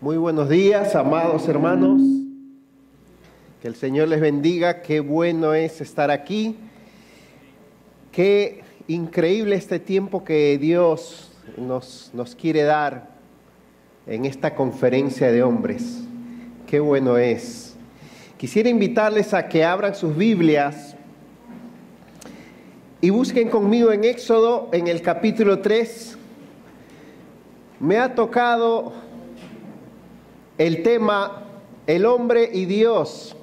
Muy buenos días, amados hermanos. Que el Señor les bendiga. Qué bueno es estar aquí. Qué increíble este tiempo que Dios nos quiere dar en esta conferencia de hombres. Qué bueno es. Quisiera invitarles a que abran sus Biblias y busquen conmigo en Éxodo, en el capítulo 3. Me ha tocado el tema el hombre y Dios.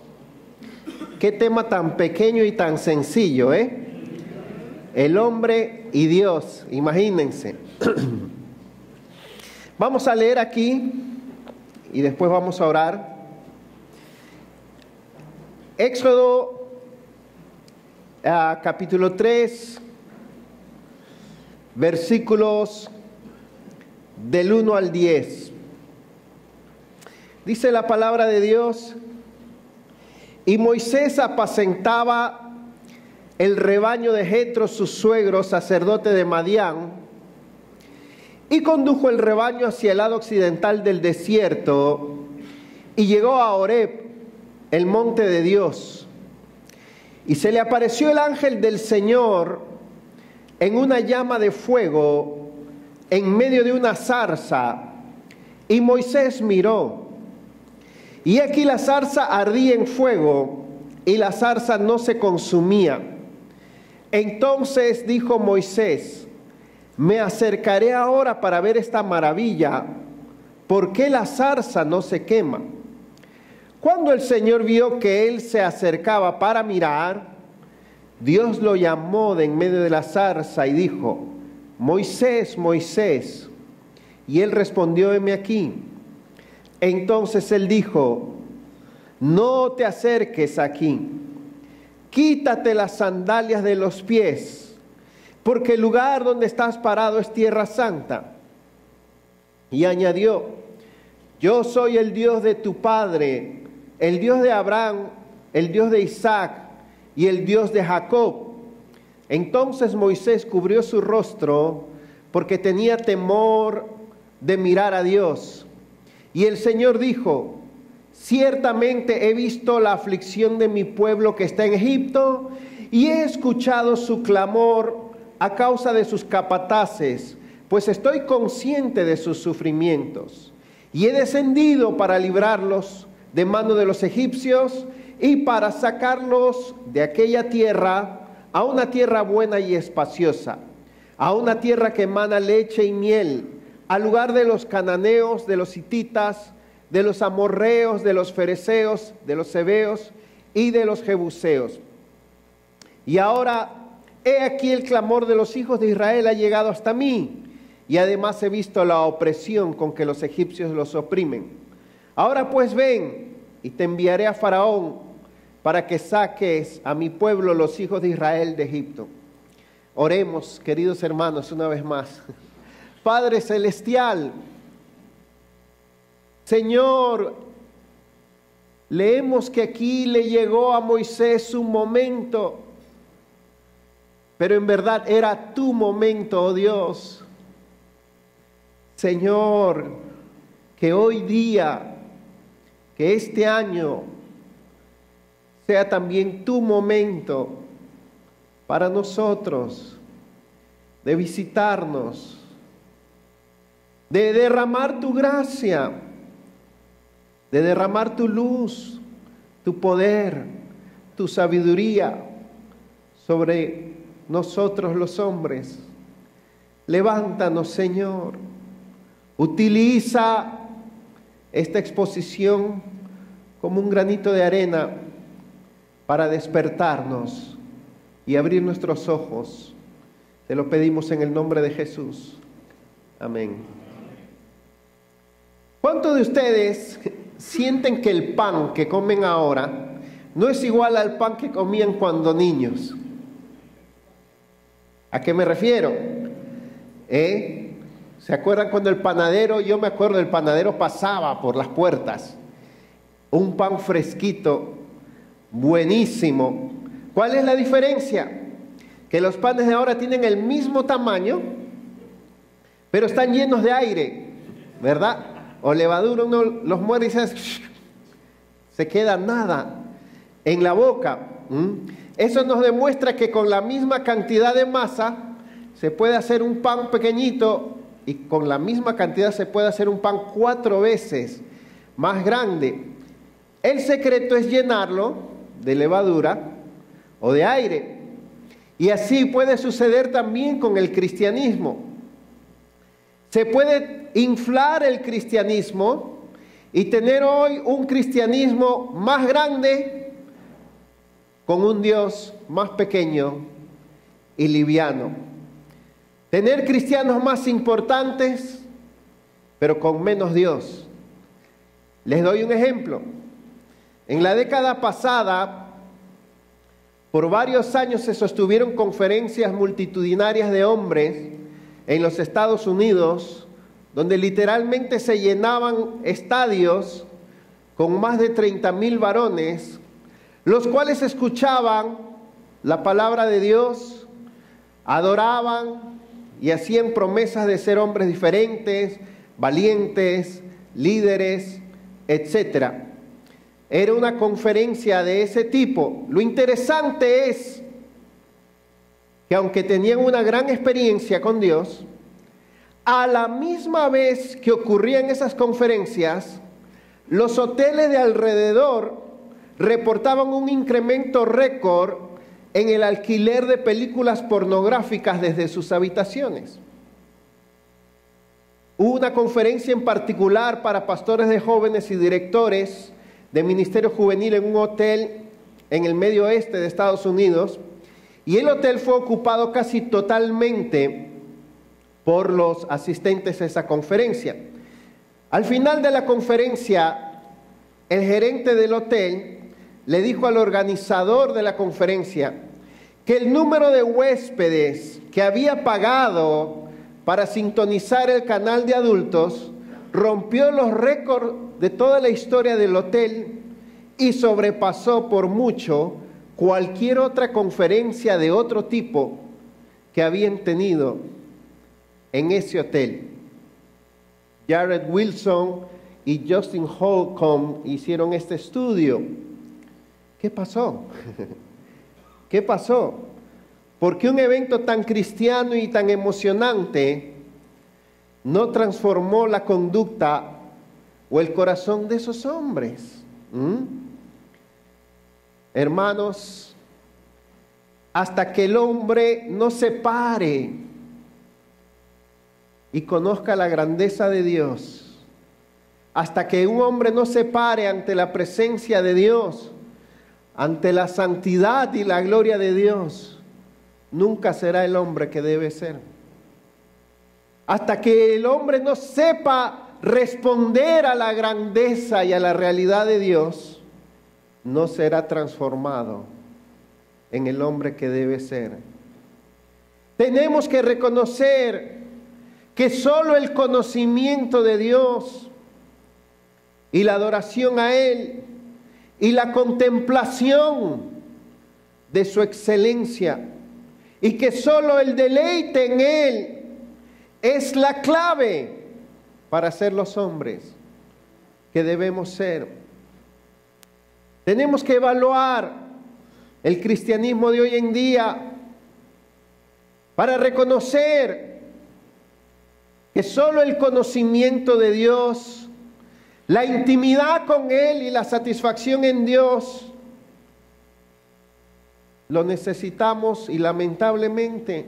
Qué tema tan pequeño y tan sencillo, ¿eh? El hombre y Dios, imagínense. Vamos a leer aquí y después vamos a orar. Éxodo capítulo 3, versículos del 1 al 10. Dice la palabra de Dios: y Moisés apacentaba el rebaño de Jetro, su suegro, sacerdote de Madián, y condujo el rebaño hacia el lado occidental del desierto, y llegó a Horeb, el monte de Dios. Y se le apareció el ángel del Señor en una llama de fuego en medio de una zarza, y Moisés miró. Y aquí la zarza ardía en fuego, y la zarza no se consumía. Entonces dijo Moisés: me acercaré ahora para ver esta maravilla, ¿por qué la zarza no se quema? Cuando el Señor vio que él se acercaba para mirar, Dios lo llamó de en medio de la zarza y dijo: Moisés, Moisés. Y él respondió: heme aquí. Entonces él dijo: no te acerques aquí, quítate las sandalias de los pies, porque el lugar donde estás parado es tierra santa. Y añadió: yo soy el Dios de tu padre, el Dios de Abraham, el Dios de Isaac y el Dios de Jacob. Entonces Moisés cubrió su rostro porque tenía temor de mirar a Dios. Y el Señor dijo: ciertamente he visto la aflicción de mi pueblo que está en Egipto, y he escuchado su clamor a causa de sus capataces, pues estoy consciente de sus sufrimientos. Y he descendido para librarlos de mano de los egipcios y para sacarlos de aquella tierra a una tierra buena y espaciosa, a una tierra que emana leche y miel, al lugar de los cananeos, de los hititas, de los amorreos, de los fereceos, de los heveos y de los jebuseos. Y ahora, he aquí el clamor de los hijos de Israel ha llegado hasta mí, y además he visto la opresión con que los egipcios los oprimen. Ahora pues ven, y te enviaré a Faraón, para que saques a mi pueblo, los hijos de Israel, de Egipto. Oremos, queridos hermanos, una vez más. Padre Celestial, Señor, leemos que aquí le llegó a Moisés un momento, pero en verdad era tu momento, oh Dios. Señor, que hoy día, que este año sea también tu momento para nosotros de visitarnos, de derramar tu gracia, de derramar tu luz, tu poder, tu sabiduría sobre nosotros los hombres. Levántanos, Señor. Utiliza esta exposición como un granito de arena para despertarnos y abrir nuestros ojos. Te lo pedimos en el nombre de Jesús. Amén. ¿Cuántos de ustedes sienten que el pan que comen ahora no es igual al pan que comían cuando niños? ¿A qué me refiero? ¿Se acuerdan cuando el panadero, yo me acuerdo, el panadero pasaba por las puertas? Un pan fresquito, buenísimo. ¿Cuál es la diferencia? Que los panes de ahora tienen el mismo tamaño, pero están llenos de aire, ¿verdad? o levadura, uno los muerde y se queda nada en la boca. Eso nos demuestra que con la misma cantidad de masa se puede hacer un pan pequeñito y con la misma cantidad se puede hacer un pan 4 veces más grande. El secreto es llenarlo de levadura o de aire. Y así puede suceder también con el cristianismo. Se puede inflar el cristianismo y tener hoy un cristianismo más grande con un Dios más pequeño y liviano. Tener cristianos más importantes, pero con menos Dios. Les doy un ejemplo. En la década pasada, por varios años se sostuvieron conferencias multitudinarias de hombres en los Estados Unidos, donde literalmente se llenaban estadios con más de 30,000 varones, los cuales escuchaban la palabra de Dios, adoraban y hacían promesas de ser hombres diferentes, valientes, líderes, etc. Era una conferencia de ese tipo. Lo interesante es que aunque tenían una gran experiencia con Dios, a la misma vez que ocurrían esas conferencias, los hoteles de alrededor reportaban un incremento récord en el alquiler de películas pornográficas desde sus habitaciones. Hubo una conferencia en particular para pastores de jóvenes y directores de ministerio juvenil en un hotel en el medio oeste de Estados Unidos, y el hotel fue ocupado casi totalmente por los asistentes a esa conferencia. Al final de la conferencia, el gerente del hotel le dijo al organizador de la conferencia que el número de huéspedes que había pagado para sintonizar el canal de adultos rompió los récords de toda la historia del hotel y sobrepasó por mucho cualquier otra conferencia de otro tipo que habían tenido en ese hotel. Jared Wilson y Justin Holcomb hicieron este estudio. ¿Qué pasó? ¿Qué pasó? ¿Por qué un evento tan cristiano y tan emocionante no transformó la conducta o el corazón de esos hombres? Hermanos, hasta que el hombre no se pare y conozca la grandeza de Dios, hasta que un hombre no se pare ante la presencia de Dios, ante la santidad y la gloria de Dios, nunca será el hombre que debe ser. Hasta que el hombre no sepa responder a la grandeza y a la realidad de Dios, no será transformado en el hombre que debe ser. Tenemos que reconocer que solo el conocimiento de Dios y la adoración a Él y la contemplación de su excelencia, y que solo el deleite en Él es la clave para ser los hombres que debemos ser. Tenemos que evaluar el cristianismo de hoy en día para reconocer que solo el conocimiento de Dios, la intimidad con Él y la satisfacción en Dios lo necesitamos, y lamentablemente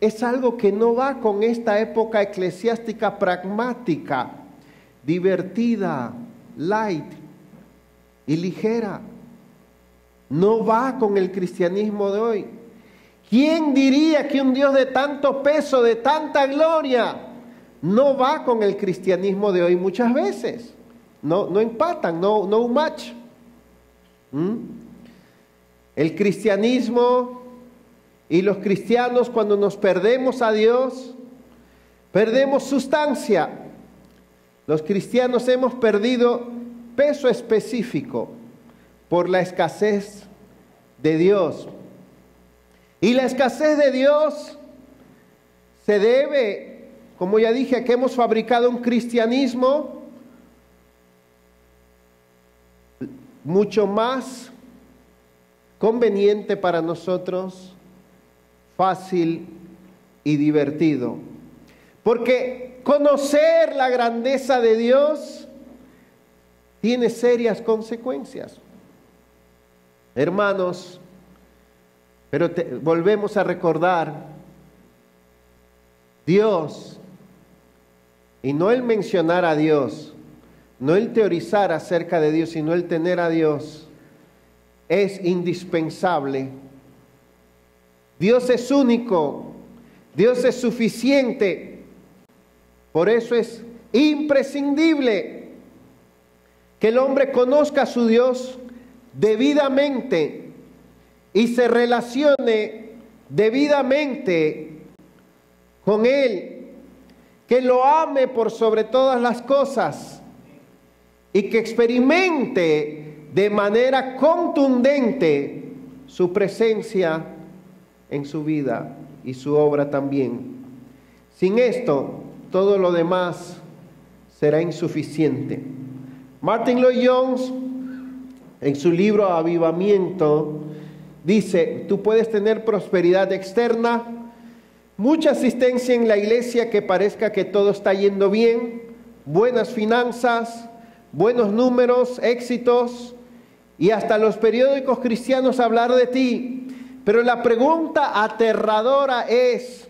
es algo que no va con esta época eclesiástica pragmática, divertida, light y ligera. No va con el cristianismo de hoy. ¿Quién diría que un Dios de tanto peso, de tanta gloria, no va con el cristianismo de hoy muchas veces? No empatan, no un match. El cristianismo y los cristianos, cuando nos perdemos a Dios, perdemos sustancia. Los cristianos hemos perdido peso específico por la escasez de Dios. Y la escasez de Dios se debe, como ya dije, a que hemos fabricado un cristianismo mucho más conveniente para nosotros, fácil y divertido. Porque conocer la grandeza de Dios tiene serias consecuencias. Hermanos, pero volvemos a recordar, Dios, y no el mencionar a Dios, no el teorizar acerca de Dios, sino el tener a Dios, es indispensable. Dios es único, Dios es suficiente, por eso es imprescindible que el hombre conozca a su Dios debidamente y se relacione debidamente con Él, que lo ame por sobre todas las cosas y que experimente de manera contundente su presencia en su vida y su obra también. Sin esto, todo lo demás será insuficiente. Martin Lloyd-Jones, en su libro Avivamiento, dice: tú puedes tener prosperidad externa, mucha asistencia en la iglesia, que parezca que todo está yendo bien, buenas finanzas, buenos números, éxitos, y hasta los periódicos cristianos hablar de ti. Pero la pregunta aterradora es: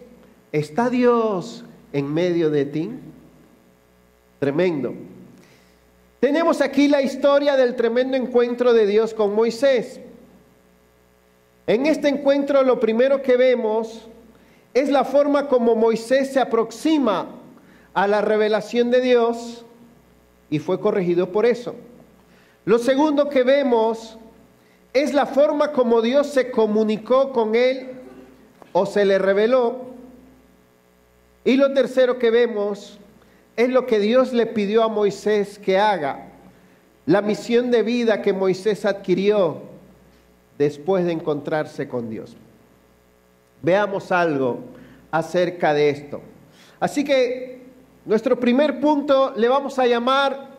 ¿está Dios en medio de ti? Tremendo. Tenemos aquí la historia del tremendo encuentro de Dios con Moisés. En este encuentro lo primero que vemos es la forma como Moisés se aproxima a la revelación de Dios y fue corregido por eso. Lo segundo que vemos es la forma como Dios se comunicó con él o se le reveló. Y lo tercero que vemos es lo que Dios le pidió a Moisés que haga, la misión de vida que Moisés adquirió después de encontrarse con Dios. Veamos algo acerca de esto. Así que nuestro primer punto le vamos a llamar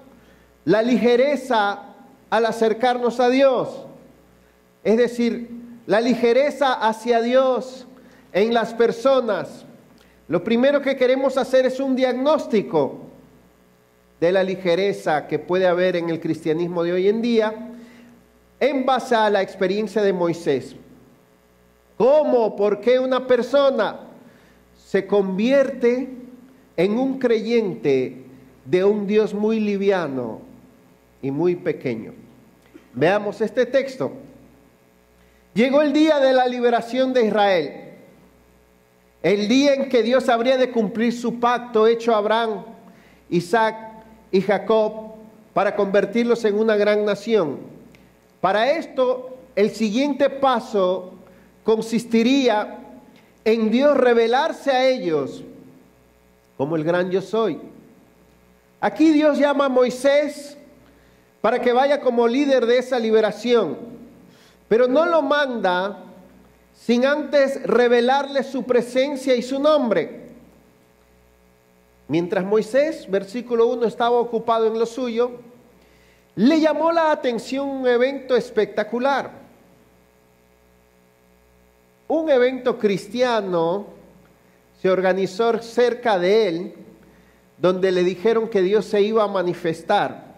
la ligereza al acercarnos a Dios. Es decir, la ligereza hacia Dios en las personas. Lo primero que queremos hacer es un diagnóstico de la ligereza que puede haber en el cristianismo de hoy en día en base a la experiencia de Moisés. ¿Cómo? ¿Por qué una persona se convierte en un creyente de un Dios muy liviano y muy pequeño? Veamos este texto. Llegó el día de la liberación de Israel, el día en que Dios habría de cumplir su pacto hecho a Abraham, Isaac y Jacob para convertirlos en una gran nación. Para esto, el siguiente paso consistiría en Dios revelarse a ellos como el gran yo soy. Aquí Dios llama a Moisés para que vaya como líder de esa liberación, pero no lo manda sin antes revelarle su presencia y su nombre. Mientras Moisés, versículo 1, estaba ocupado en lo suyo, le llamó la atención un evento espectacular. Un evento cristiano se organizó cerca de él, donde le dijeron que Dios se iba a manifestar.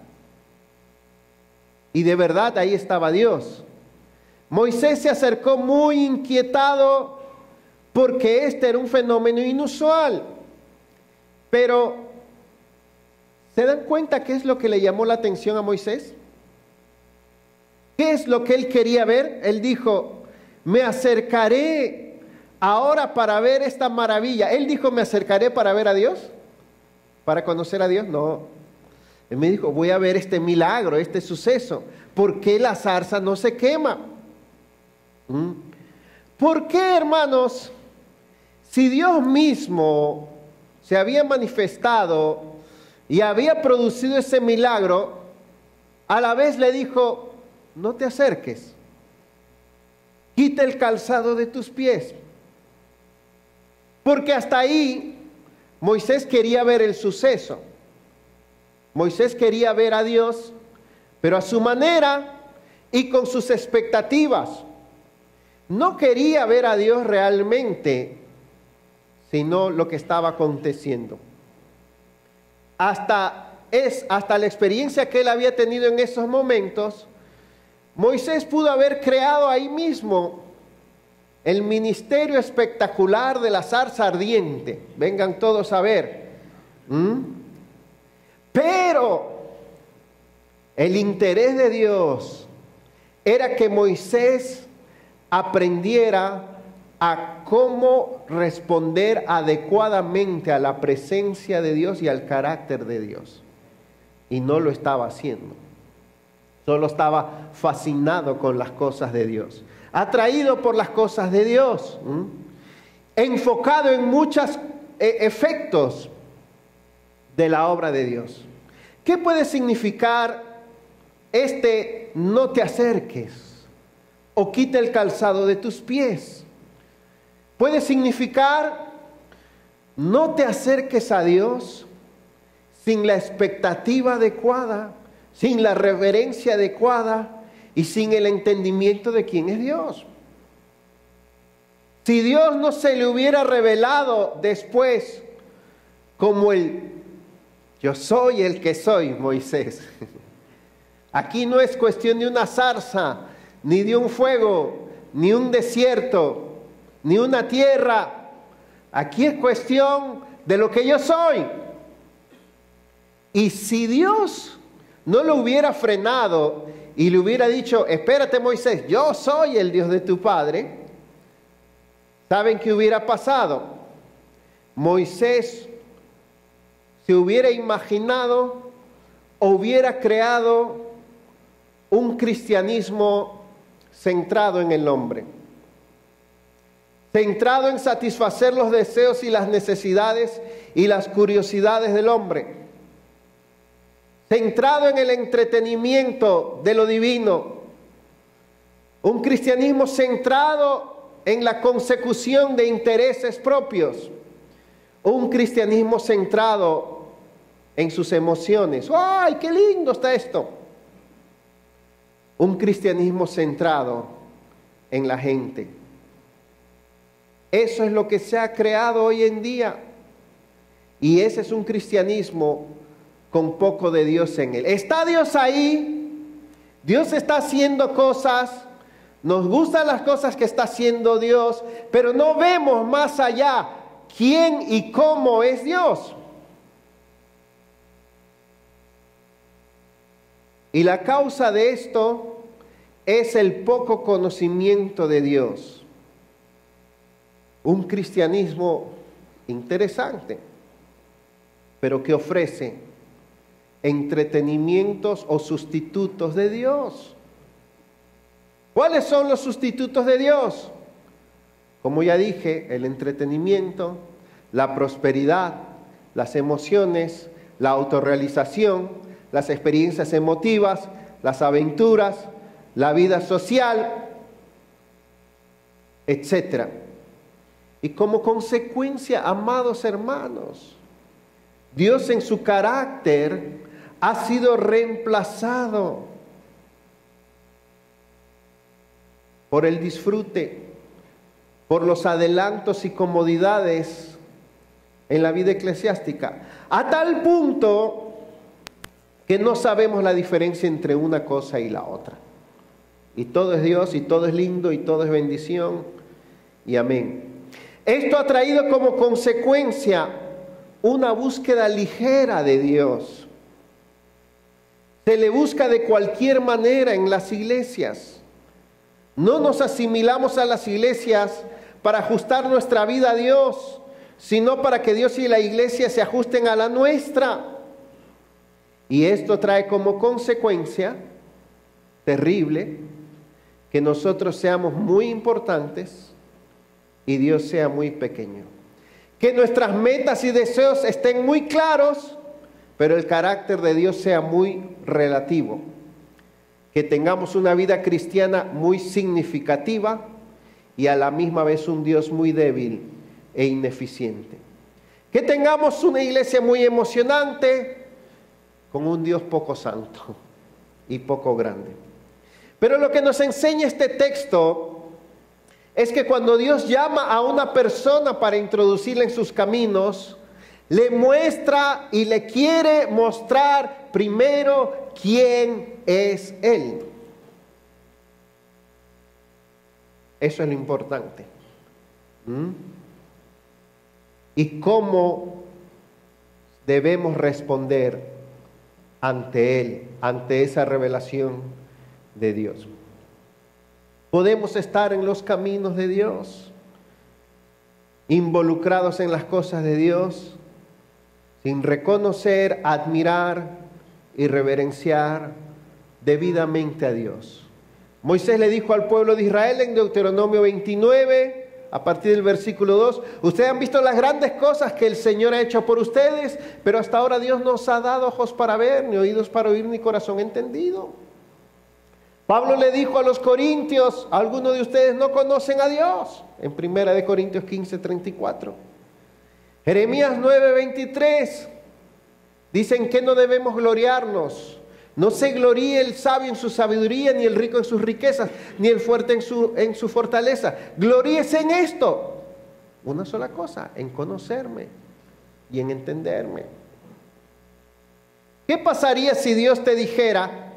Y de verdad ahí estaba Dios. Moisés se acercó muy inquietado porque este era un fenómeno inusual. Pero, ¿se dan cuenta qué es lo que le llamó la atención a Moisés? ¿Qué es lo que él quería ver? Él dijo: me acercaré ahora para ver esta maravilla. Él dijo: ¿me acercaré para ver a Dios? ¿Para conocer a Dios? No. Él me dijo: voy a ver este milagro, este suceso. ¿Por qué la zarza no se quema? ¿Por qué, hermanos? Si Dios mismo se había manifestado y había producido ese milagro, a la vez le dijo: no te acerques, quita el calzado de tus pies. Porque hasta ahí Moisés quería ver el suceso. Moisés quería ver a Dios, pero a su manera, y con sus expectativas. No quería ver a Dios realmente, sino lo que estaba aconteciendo. Hasta la experiencia que él había tenido en esos momentos, Moisés pudo haber creado ahí mismo el ministerio espectacular de la zarza ardiente. Vengan todos a ver. Pero el interés de Dios era que Moisés aprendiera a cómo responder adecuadamente a la presencia de Dios y al carácter de Dios. Y no lo estaba haciendo. Solo estaba fascinado con las cosas de Dios, atraído por las cosas de Dios, enfocado en muchos efectos de la obra de Dios. ¿Qué puede significar no te acerques o quita el calzado de tus pies? Puede significar no te acerques a Dios sin la expectativa adecuada, sin la reverencia adecuada y sin el entendimiento de quién es Dios. Si Dios no se le hubiera revelado después como yo soy el que soy, Moisés. Aquí no es cuestión de una zarza, ni de un fuego, ni un desierto, ni una tierra. Aquí es cuestión de lo que yo soy. Y si Dios no lo hubiera frenado y le hubiera dicho, espérate Moisés, yo soy el Dios de tu padre, ¿saben qué hubiera pasado? Moisés se hubiera imaginado o hubiera creado un cristianismo centrado en el hombre, centrado en satisfacer los deseos y las necesidades y las curiosidades del hombre, centrado en el entretenimiento de lo divino, un cristianismo centrado en la consecución de intereses propios, un cristianismo centrado en sus emociones. ¡Ay, qué lindo está esto! Un cristianismo centrado en la gente. Eso es lo que se ha creado hoy en día. Y ese es un cristianismo con poco de Dios en él. ¿Está Dios ahí? Dios está haciendo cosas. Nos gustan las cosas que está haciendo Dios, pero no vemos más allá quién y cómo es Dios. Y la causa de esto es el poco conocimiento de Dios. Un cristianismo interesante, pero que ofrece entretenimientos o sustitutos de Dios. ¿Cuáles son los sustitutos de Dios? Como ya dije, el entretenimiento, la prosperidad, las emociones, la autorrealización, las experiencias emotivas, las aventuras, la vida social, etc. Y como consecuencia, amados hermanos, Dios en su carácter ha sido reemplazado por el disfrute, por los adelantos y comodidades en la vida eclesiástica, a tal punto que no sabemos la diferencia entre una cosa y la otra. Y todo es Dios, y todo es lindo, y todo es bendición, y amén. Esto ha traído como consecuencia una búsqueda ligera de Dios. Se le busca de cualquier manera en las iglesias. No nos asimilamos a las iglesias para ajustar nuestra vida a Dios, sino para que Dios y la iglesia se ajusten a la nuestra. Y esto trae como consecuencia terrible que nosotros seamos muy importantes y Dios sea muy pequeño. Que nuestras metas y deseos estén muy claros, pero el carácter de Dios sea muy relativo. Que tengamos una vida cristiana muy significativa y a la misma vez un Dios muy débil e ineficiente. Que tengamos una iglesia muy emocionante con un Dios poco santo y poco grande. Pero lo que nos enseña este texto es que cuando Dios llama a una persona para introducirla en sus caminos, le muestra y le quiere mostrar primero quién es Él. Eso es lo importante. Y cómo debemos responder ante Él, ante esa revelación de Dios. Podemos estar en los caminos de Dios, involucrados en las cosas de Dios, sin reconocer, admirar y reverenciar debidamente a Dios. Moisés le dijo al pueblo de Israel en Deuteronomio 29, a partir del versículo 2, ustedes han visto las grandes cosas que el Señor ha hecho por ustedes, pero hasta ahora Dios no os ha dado ojos para ver, ni oídos para oír, ni corazón entendido. Pablo le dijo a los corintios, algunos de ustedes no conocen a Dios, en 1 Corintios 15:34. Jeremías 9:23, dicen que no debemos gloriarnos. No se gloríe el sabio en su sabiduría, ni el rico en sus riquezas, ni el fuerte en su fortaleza. Gloríese en esto, una sola cosa, en conocerme y en entenderme. ¿Qué pasaría si Dios te dijera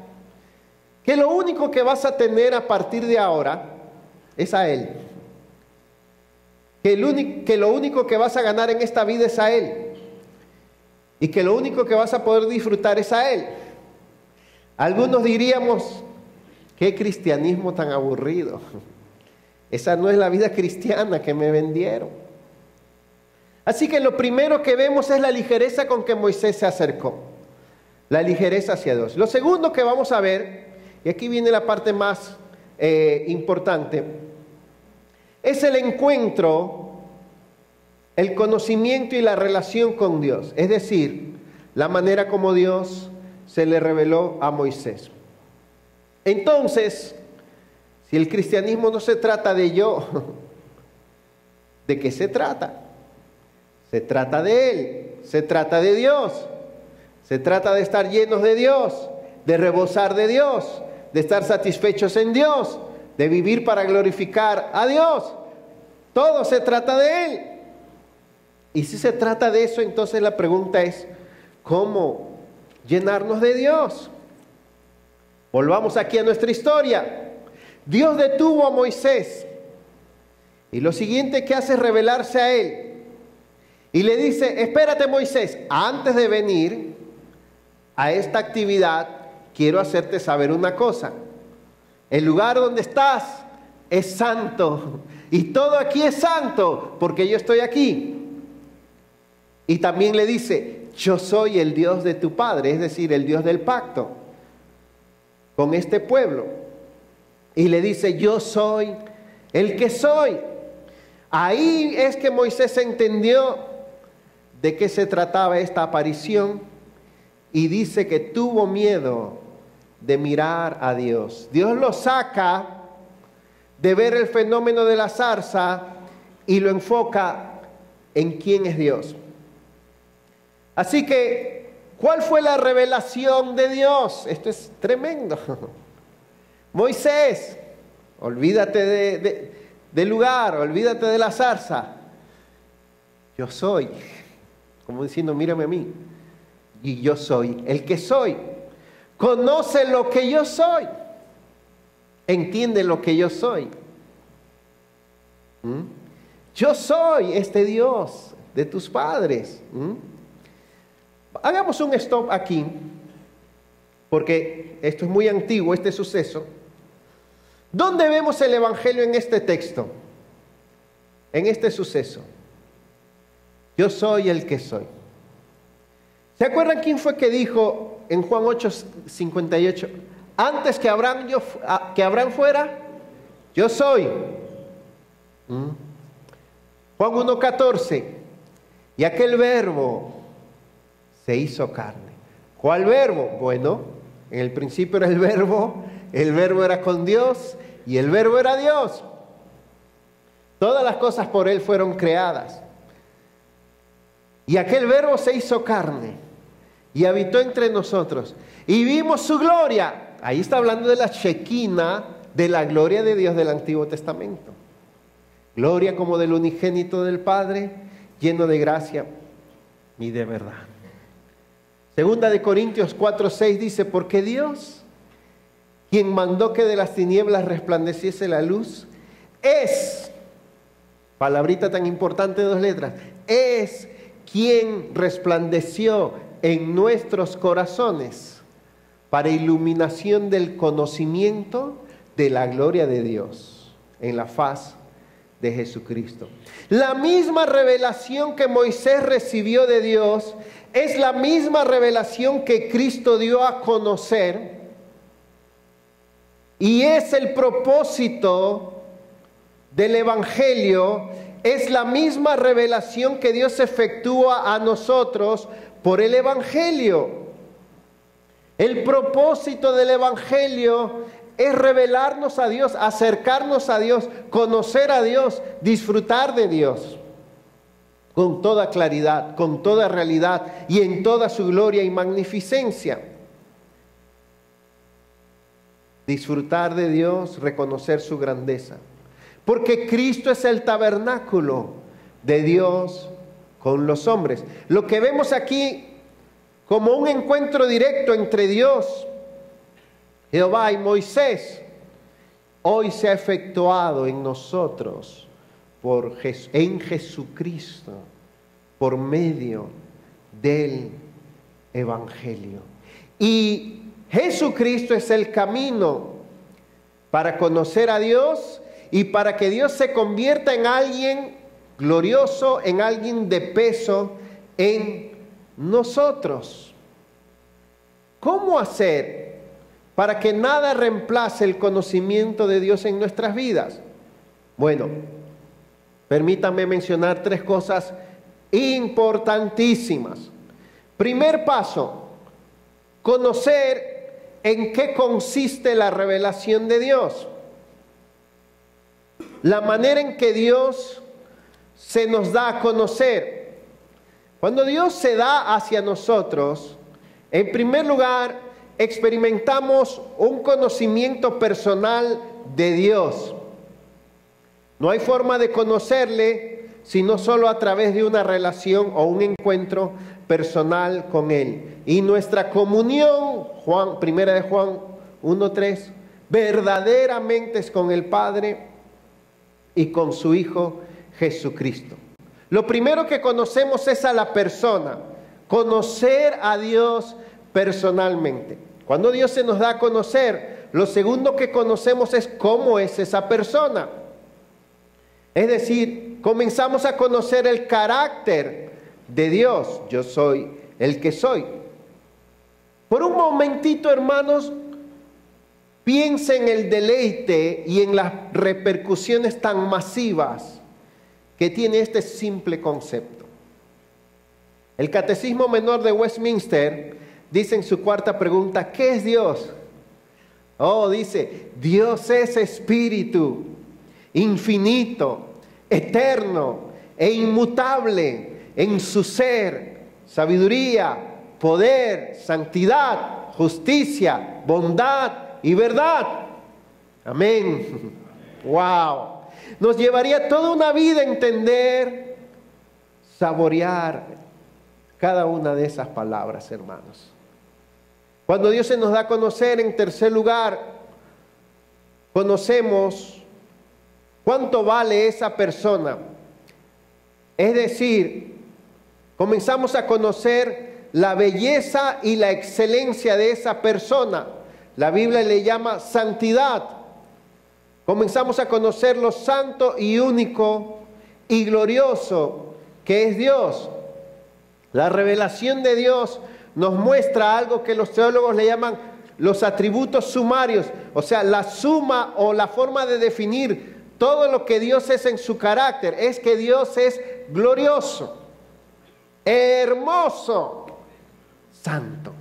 que lo único que vas a tener a partir de ahora es a Él? Que lo único que vas a ganar en esta vida es a Él. Y que lo único que vas a poder disfrutar es a Él. Algunos diríamos, qué cristianismo tan aburrido. Esa no es la vida cristiana que me vendieron. Así que lo primero que vemos es la ligereza con que Moisés se acercó. La ligereza hacia Dios. Lo segundo que vamos a ver, y aquí viene la parte más importante, es el encuentro, el conocimiento y la relación con Dios. Es decir, la manera como Dios se le reveló a Moisés. Entonces, si el cristianismo no se trata de yo, ¿de qué se trata? Se trata de Él, se trata de Dios, se trata de estar llenos de Dios, de rebosar de Dios, de estar satisfechos en Dios, de vivir para glorificar a Dios. Todo se trata de Él. Y si se trata de eso, entonces la pregunta es, ¿cómo llenarnos de Dios? Volvamos aquí a nuestra historia. Dios detuvo a Moisés y lo siguiente que hace es revelarse a él y le dice, espérate Moisés, antes de venir a esta actividad quiero hacerte saber una cosa. El lugar donde estás es santo y todo aquí es santo porque yo estoy aquí. Y también le dice, yo soy el Dios de tu padre, es decir, el Dios del pacto con este pueblo. Y le dice, yo soy el que soy. Ahí es que Moisés entendió de qué se trataba esta aparición y dice que tuvo miedo de mirar a Dios. Dios lo saca de ver el fenómeno de la zarza y lo enfoca en quién es Dios. Así que, ¿cuál fue la revelación de Dios? Esto es tremendo. Moisés, olvídate del lugar, olvídate de la zarza. Yo soy, como diciendo, mírame a mí. Y yo soy el que soy. Conoce lo que yo soy. Entiende lo que yo soy. Yo soy este Dios de tus padres. Hagamos un stop aquí, porque esto es muy antiguo, este suceso. ¿Dónde vemos el Evangelio en este texto? En este suceso. Yo soy el que soy. ¿Se acuerdan quién fue que dijo en Juan 8:58? Antes que Abraham fuera, yo soy. Juan 1:14. Y aquel verbo se hizo carne. ¿Cuál verbo? Bueno, en el principio era el verbo era con Dios y el verbo era Dios. Todas las cosas por Él fueron creadas. Y aquel verbo se hizo carne y habitó entre nosotros. Y vimos su gloria. Ahí está hablando de la Shekinah, de la gloria de Dios del Antiguo Testamento. Gloria como del unigénito del Padre, lleno de gracia y de verdad. Segunda de Corintios 4:6 dice, porque Dios, quien mandó que de las tinieblas resplandeciese la luz, es, palabrita tan importante de 2 letras, es quien resplandeció en nuestros corazones para iluminación del conocimiento de la gloria de Dios en la faz de Jesucristo. La misma revelación que Moisés recibió de Dios es la misma revelación que Cristo dio a conocer, y es el propósito del Evangelio, es la misma revelación que Dios efectúa a nosotros por el Evangelio. El propósito del Evangelio es revelarnos a Dios, acercarnos a Dios, conocer a Dios, disfrutar de Dios con toda claridad, con toda realidad y en toda su gloria y magnificencia. Disfrutar de Dios, reconocer su grandeza. Porque Cristo es el tabernáculo de Dios con los hombres. Lo que vemos aquí como un encuentro directo entre Dios, Jehová y Moisés, hoy se ha efectuado en nosotros en Jesucristo, por medio del Evangelio. Y Jesucristo es el camino para conocer a Dios y para que Dios se convierta en alguien glorioso, en alguien de peso en nosotros. ¿Cómo hacer para que nada reemplace el conocimiento de Dios en nuestras vidas? Bueno, permítanme mencionar 3 cosas importantísimas. Primer paso, conocer en qué consiste la revelación de Dios. La manera en que Dios se nos da a conocer. Cuando Dios se da hacia nosotros, en primer lugar, experimentamos un conocimiento personal de Dios. No hay forma de conocerle sino solo a través de una relación o un encuentro personal con Él. Y nuestra comunión, primera de Juan 1:3, verdaderamente es con el Padre y con su Hijo Jesucristo. Lo primero que conocemos es a la persona, conocer a Dios personalmente. Cuando Dios se nos da a conocer, lo segundo que conocemos es cómo es esa persona. Es decir, comenzamos a conocer el carácter de Dios. Yo soy el que soy. Por un momentito, hermanos, piensa en el deleite y en las repercusiones tan masivas que tiene este simple concepto. El Catecismo Menor de Westminster dice en su 4ª pregunta, ¿qué es Dios? Dice, Dios es espíritu, infinito, eterno e inmutable en su ser, sabiduría, poder, santidad, justicia, bondad y verdad. Amén. Wow. Nos llevaría toda una vida a entender, saborear cada una de esas palabras, hermanos. Cuando Dios se nos da a conocer, en tercer lugar, conocemos cuánto vale esa persona. Es decir, comenzamos a conocer la belleza y la excelencia de esa persona. La Biblia le llama santidad. Comenzamos a conocer lo santo y único y glorioso que es Dios. La revelación de Dios nos muestra algo que los teólogos le llaman los atributos sumarios, o sea, la suma o la forma de definir todo lo que Dios es en su carácter, es que Dios es glorioso, hermoso, santo.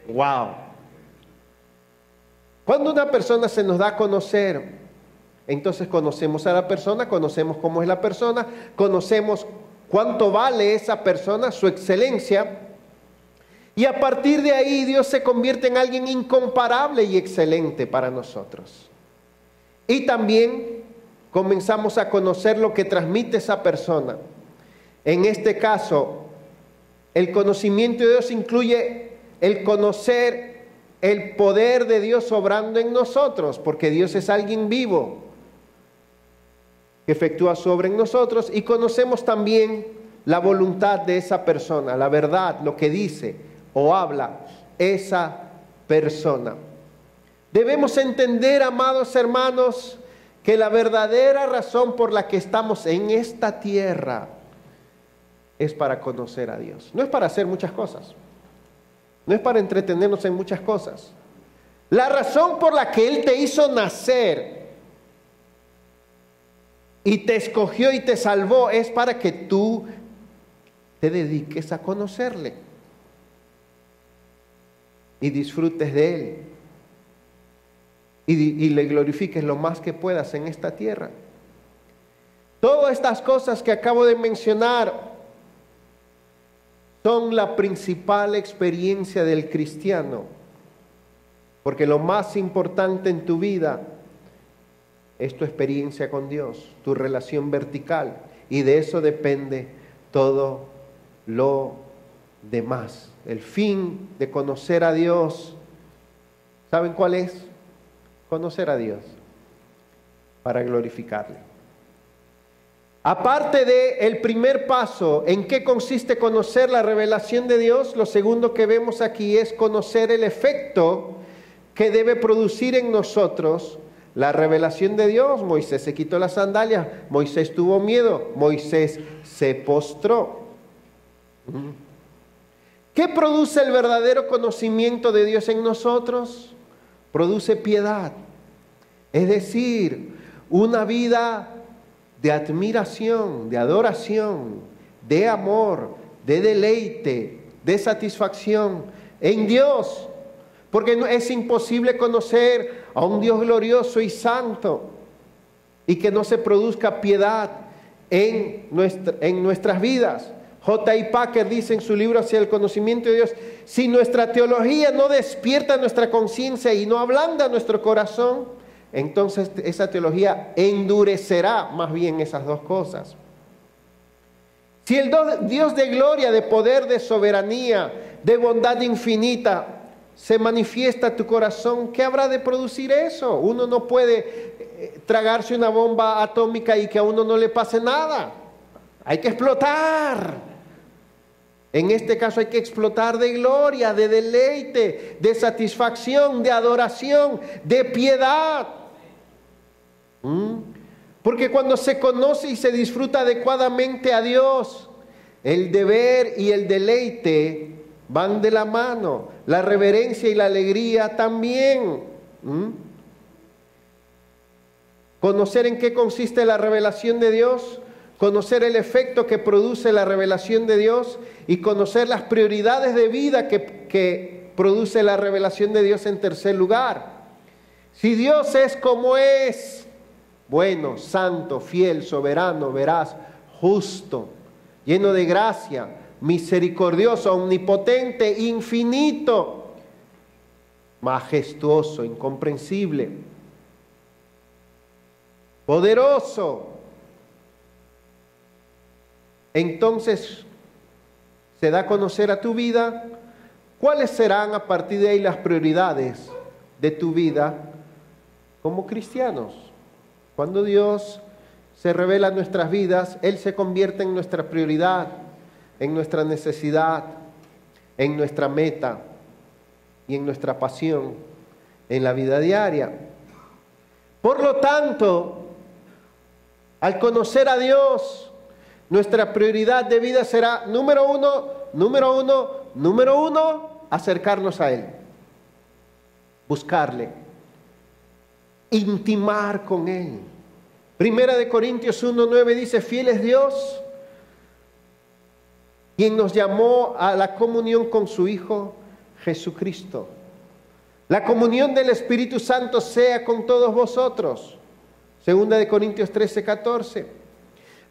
Wow. Cuando una persona se nos da a conocer, entonces conocemos a la persona, conocemos cómo es la persona, conocemos cuánto vale esa persona, su excelencia, Y a partir de ahí Dios se convierte en alguien incomparable y excelente para nosotros. Y también comenzamos a conocer lo que transmite esa persona. En este caso, el conocimiento de Dios incluye el conocer el poder de Dios obrando en nosotros, porque Dios es alguien vivo que efectúa su obra en nosotros, y conocemos también la voluntad de esa persona, la verdad, lo que dice o habla esa persona. Debemos entender, amados hermanos, que la verdadera razón por la que estamos en esta tierra es para conocer a Dios. No es para hacer muchas cosas. No es para entretenernos en muchas cosas. La razón por la que Él te hizo nacer y te escogió y te salvó es para que tú te dediques a conocerle y disfrutes de Él y le glorifiques lo más que puedas en esta tierra. Todas estas cosas que acabo de mencionar son la principal experiencia del cristiano, porque lo más importante en tu vida es tu experiencia con Dios, tu relación vertical, y de eso depende todo lo demás. El fin de conocer a Dios, ¿saben cuál es? Conocer a Dios para glorificarle. Aparte del primer paso, ¿en qué consiste conocer la revelación de Dios? Lo segundo que vemos aquí es conocer el efecto que debe producir en nosotros la revelación de Dios. Moisés se quitó las sandalias, Moisés tuvo miedo, Moisés se postró. ¿Qué produce el verdadero conocimiento de Dios en nosotros? Produce piedad, es decir, una vida de admiración, de adoración, de amor, de deleite, de satisfacción en Dios, porque es imposible conocer a un Dios glorioso y santo y que no se produzca piedad en nuestras vidas. J.I. Packer dice en su libro Hacia el conocimiento de Dios: si nuestra teología no despierta nuestra conciencia y no ablanda nuestro corazón, entonces esa teología endurecerá más bien esas dos cosas. Si el Dios de gloria, de poder, de soberanía, de bondad infinita se manifiesta en tu corazón, ¿qué habrá de producir eso? Uno no puede tragarse una bomba atómica y que a uno no le pase nada. Hay que explotar. En este caso hay que explotar de gloria, de deleite, de satisfacción, de adoración, de piedad. Porque cuando se conoce y se disfruta adecuadamente a Dios, el deber y el deleite van de la mano, la reverencia y la alegría también. Conocer en qué consiste la revelación de Dios, conocer el efecto que produce la revelación de Dios y conocer las prioridades de vida que produce la revelación de Dios en tercer lugar. Si Dios es como es, bueno, santo, fiel, soberano, veraz, justo, lleno de gracia, misericordioso, omnipotente, infinito, majestuoso, incomprensible, poderoso, entonces se da a conocer a tu vida cuáles serán a partir de ahí las prioridades de tu vida como cristianos. Cuando Dios se revela en nuestras vidas, Él se convierte en nuestra prioridad, en nuestra necesidad, en nuestra meta y en nuestra pasión en la vida diaria. Por lo tanto, al conocer a Dios, nuestra prioridad de vida será, número uno, acercarnos a Él, buscarle, intimar con Él. Primera de Corintios 1:9 dice: fiel es Dios, quien nos llamó a la comunión con su Hijo Jesucristo. La comunión del Espíritu Santo sea con todos vosotros. Segunda de Corintios 13:14.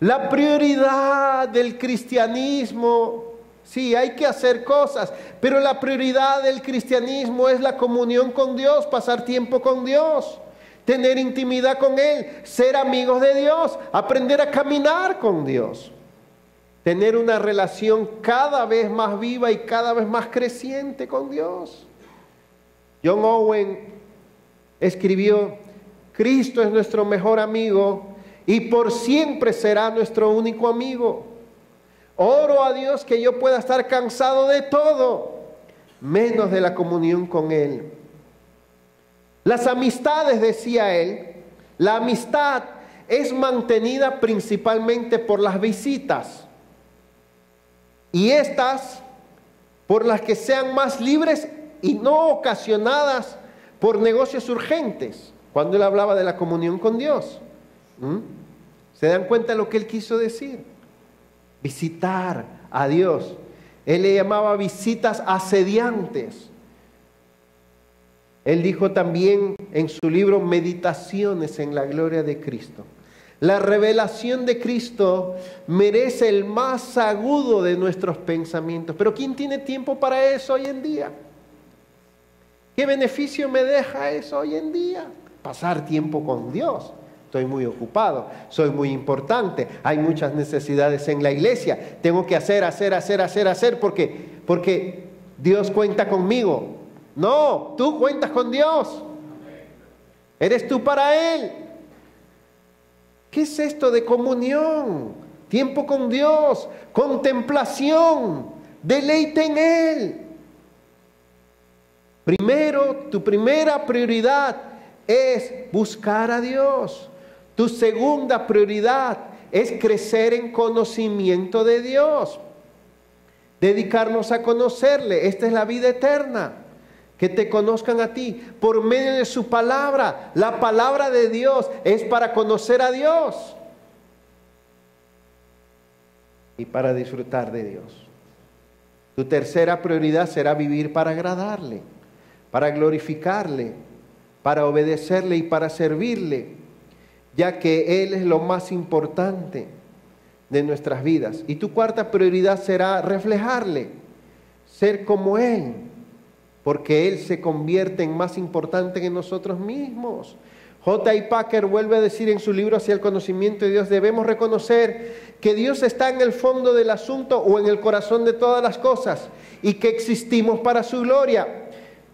La prioridad del cristianismo Sí, hay que hacer cosas, pero la prioridad del cristianismo es la comunión con Dios, pasar tiempo con Dios, tener intimidad con Él, ser amigos de Dios, aprender a caminar con Dios, tener una relación cada vez más viva y cada vez más creciente con Dios. John Owen escribió: Cristo es nuestro mejor amigo y por siempre será nuestro único amigo. Oro a Dios que yo pueda estar cansado de todo, menos de la comunión con Él. Las amistades, decía él, la amistad es mantenida principalmente por las visitas. Y estas, por las que sean más libres y no ocasionadas por negocios urgentes, cuando él hablaba de la comunión con Dios. ¿Se dan cuenta de lo que él quiso decir? Visitar a Dios. Él le llamaba visitas asediantes. Él dijo también en su libro Meditaciones en la gloria de Cristo: la revelación de Cristo merece el más agudo de nuestros pensamientos. Pero ¿quién tiene tiempo para eso hoy en día? ¿Qué beneficio me deja eso hoy en día? Pasar tiempo con Dios. Estoy muy ocupado, soy muy importante, hay muchas necesidades en la iglesia, tengo que hacer porque Dios cuenta conmigo. No, tú cuentas con Dios. Eres tú para Él. ¿Qué es esto de comunión? Tiempo con Dios, contemplación, deleite en Él. Primero, tu primera prioridad es buscar a Dios. Tu segunda prioridad es crecer en conocimiento de Dios. Dedicarnos a conocerle. Esta es la vida eterna. Que te conozcan a ti por medio de su palabra. La palabra de Dios es para conocer a Dios y para disfrutar de Dios. Tu tercera prioridad será vivir para agradarle, para glorificarle, para obedecerle y para servirle, ya que Él es lo más importante de nuestras vidas. Y tu cuarta prioridad será reflejarle, ser como Él, porque Él se convierte en más importante que nosotros mismos. J.I. Packer vuelve a decir en su libro Hacia el conocimiento de Dios: debemos reconocer que Dios está en el fondo del asunto o en el corazón de todas las cosas y que existimos para su gloria.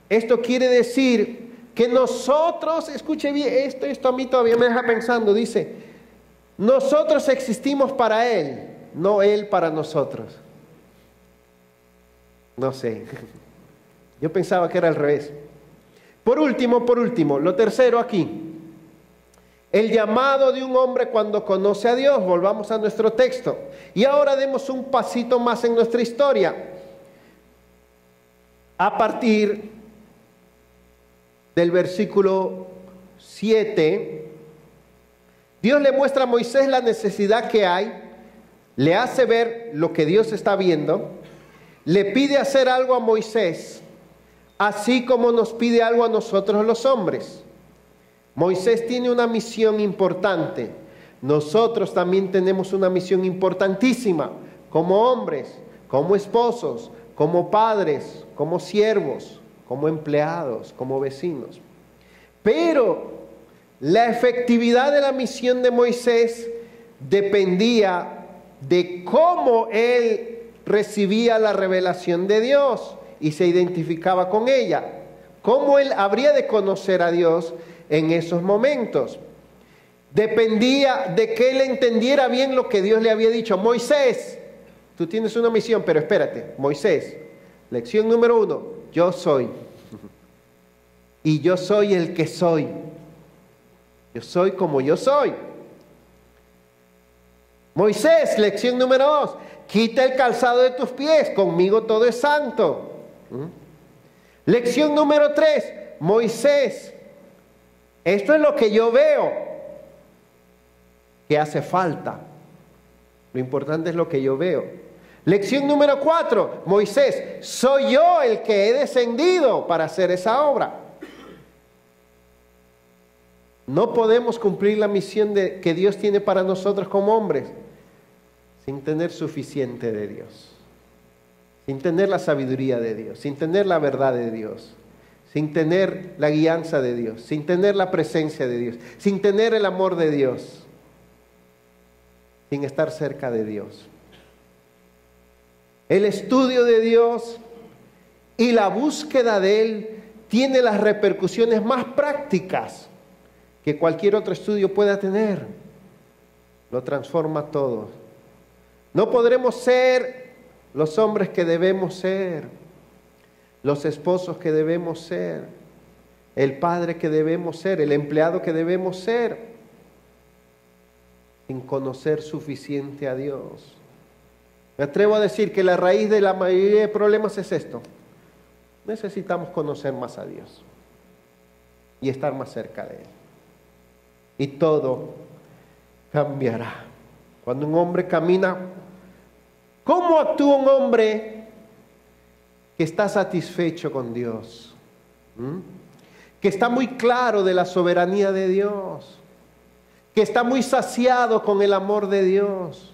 Esto quiere decir que nosotros, escuche bien, esto a mí todavía me deja pensando, dice, nosotros existimos para Él, no Él para nosotros. No sé. Yo pensaba que era al revés. Por último, lo tercero aquí. El llamado de un hombre cuando conoce a Dios. Volvamos a nuestro texto. Y ahora demos un pasito más en nuestra historia. A partir del versículo 7, Dios le muestra a Moisés la necesidad que hay. Le hace ver lo que Dios está viendo. Le pide hacer algo a Moisés, así como nos pide algo a nosotros los hombres. Moisés tiene una misión importante. Nosotros también tenemos una misión importantísima, como hombres, como esposos, como padres, como siervos, como empleados, como vecinos. Pero la efectividad de la misión de Moisés dependía de cómo él recibía la revelación de Dios y se identificaba con ella. ¿Cómo él habría de conocer a Dios en esos momentos? Dependía de que él entendiera bien lo que Dios le había dicho. Moisés, tú tienes una misión, pero espérate. Moisés, lección número 1, yo soy. Y yo soy el que soy. Yo soy como yo soy. Moisés, lección número 2, quita el calzado de tus pies, conmigo todo es santo. Lección número 3, Moisés, esto es lo que yo veo que hace falta. Lo importante es lo que yo veo. Lección número 4, Moisés, soy yo el que he descendido para hacer esa obra. No podemos cumplir la misión que Dios tiene para nosotros como hombres sin tener suficiente de Dios. sin tener la sabiduría de Dios, sin tener la verdad de Dios, sin tener la guianza de Dios, sin tener la presencia de Dios, sin tener el amor de Dios, sin estar cerca de Dios. El estudio de Dios y la búsqueda de Él tiene las repercusiones más prácticas que cualquier otro estudio pueda tener. Lo transforma todo. No podremos ser los hombres que debemos ser, los esposos que debemos ser, el padre que debemos ser, el empleado que debemos ser, sin conocer suficiente a Dios. Me atrevo a decir que la raíz de la mayoría de problemas es esto. Necesitamos conocer más a Dios y estar más cerca de Él. Y todo cambiará. Cuando un hombre camina, ¿cómo actúa un hombre que está satisfecho con Dios? Que está muy claro de la soberanía de Dios, que está muy saciado con el amor de Dios,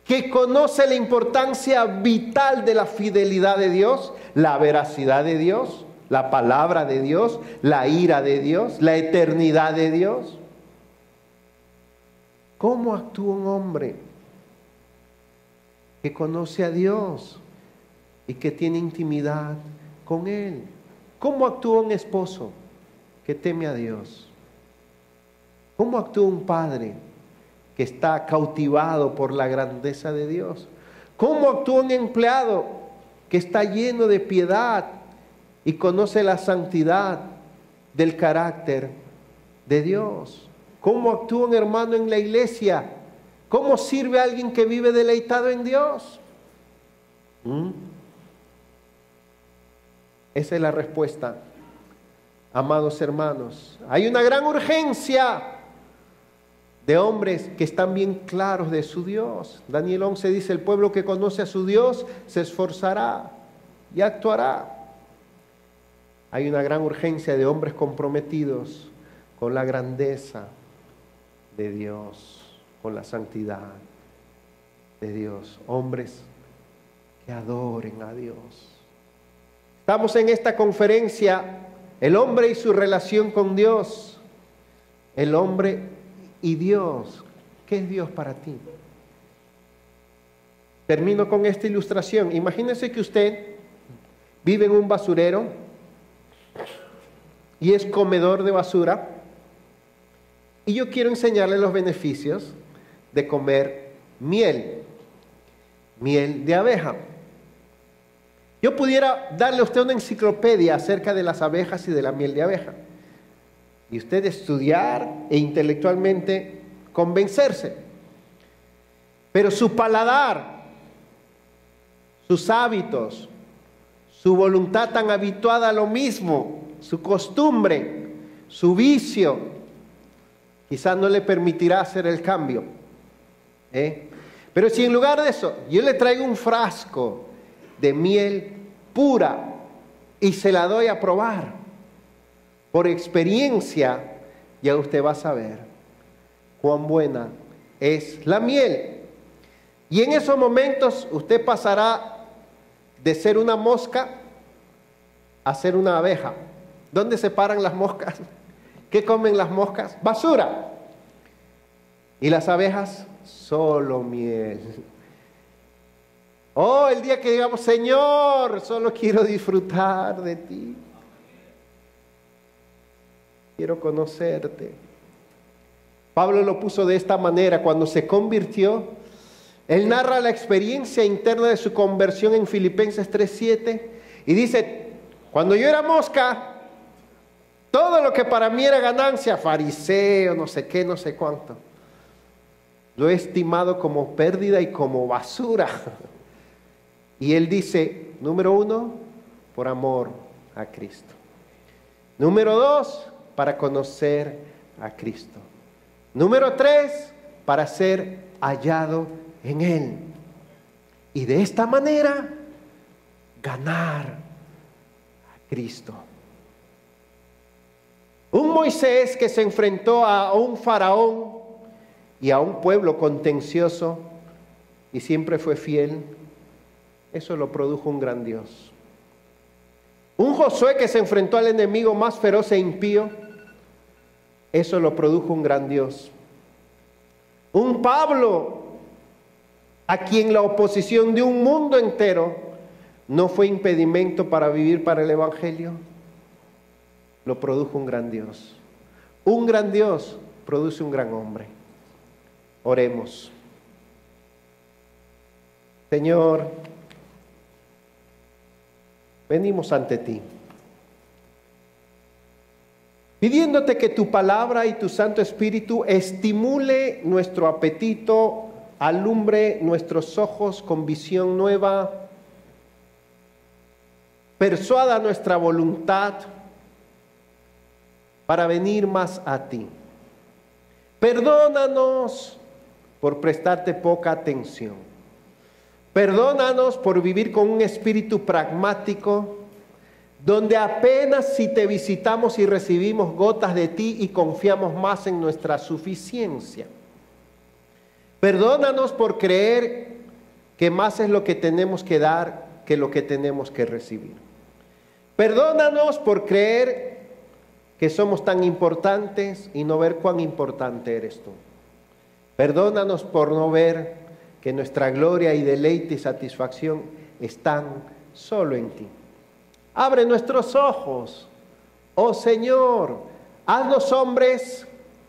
que conoce la importancia vital de la fidelidad de Dios, la veracidad de Dios, la palabra de Dios, la ira de Dios, la eternidad de Dios. ¿Cómo actúa un hombre que conoce a Dios y que tiene intimidad con Él? ¿Cómo actúa un esposo que teme a Dios? ¿Cómo actúa un padre que está cautivado por la grandeza de Dios? ¿Cómo actúa un empleado que está lleno de piedad y conoce la santidad del carácter de Dios? ¿Cómo actúa un hermano en la iglesia? ¿Cómo sirve a alguien que vive deleitado en Dios? Esa es la respuesta, amados hermanos. Hay una gran urgencia de hombres que están bien claros de su Dios. Daniel 11 dice: el pueblo que conoce a su Dios se esforzará y actuará. Hay una gran urgencia de hombres comprometidos con la grandeza de Dios, con la santidad de Dios. Hombres que adoren a Dios. Estamos en esta conferencia, el hombre y su relación con Dios. El hombre y Dios. ¿Qué es Dios para ti? Termino con esta ilustración. Imagínese que usted vive en un basurero y es comedor de basura. Y yo quiero enseñarle los beneficios de comer miel de abeja. Yo pudiera darle a usted una enciclopedia acerca de las abejas y de la miel de abeja, y usted estudiar e intelectualmente convencerse. Pero su paladar, sus hábitos, su voluntad tan habituada a lo mismo, su costumbre, su vicio, quizás no le permitirá hacer el cambio. Pero si en lugar de eso yo le traigo un frasco de miel pura y se la doy a probar, por experiencia ya usted va a saber cuán buena es la miel. Y en esos momentos usted pasará de ser una mosca a ser una abeja. ¿Dónde se paran las moscas? ¿Qué comen las moscas? Basura. ¿Y las abejas? Solo miel. Oh, el día que digamos: Señor, solo quiero disfrutar de ti. Quiero conocerte. Pablo lo puso de esta manera cuando se convirtió. Él narra la experiencia interna de su conversión en Filipenses 3:7 y dice: cuando yo era mosca, todo lo que para mí era ganancia, fariseo, no sé qué, no sé cuánto, lo he estimado como pérdida y como basura. Y él dice, número 1, por amor a Cristo. Número 2, para conocer a Cristo. Número 3, para ser hallado en Él. Y de esta manera, ganar a Cristo. Un Moisés que se enfrentó a un faraón y a un pueblo contencioso y siempre fue fiel. eso lo produjo un gran Dios. Un Josué que se enfrentó al enemigo más feroz e impío, eso lo produjo un gran Dios. Un Pablo a quien la oposición de un mundo entero no fue impedimento para vivir para el Evangelio, lo produjo un gran Dios. Un gran Dios produce un gran hombre. Oremos. Señor, venimos ante ti, pidiéndote que tu palabra y tu Santo Espíritu estimule nuestro apetito, alumbre nuestros ojos con visión nueva, persuada nuestra voluntad para venir más a ti. Perdónanos por prestarte poca atención. Perdónanos por vivir con un espíritu pragmático, donde apenas si te visitamos y recibimos gotas de ti y confiamos más en nuestra suficiencia. Perdónanos por creer que más es lo que tenemos que dar que lo que tenemos que recibir. Perdónanos por creer que somos tan importantes y no ver cuán importante eres tú. Perdónanos por no ver que nuestra gloria y deleite y satisfacción están solo en ti. Abre nuestros ojos, oh Señor, haznos hombres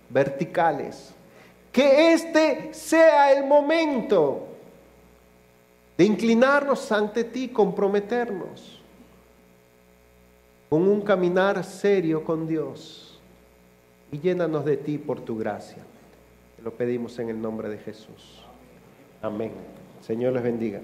verticales. Que este sea el momento de inclinarnos ante ti, comprometernos con un caminar serio con Dios y llénanos de ti por tu gracia. Te lo pedimos en el nombre de Jesús. Amén. Señor les bendiga.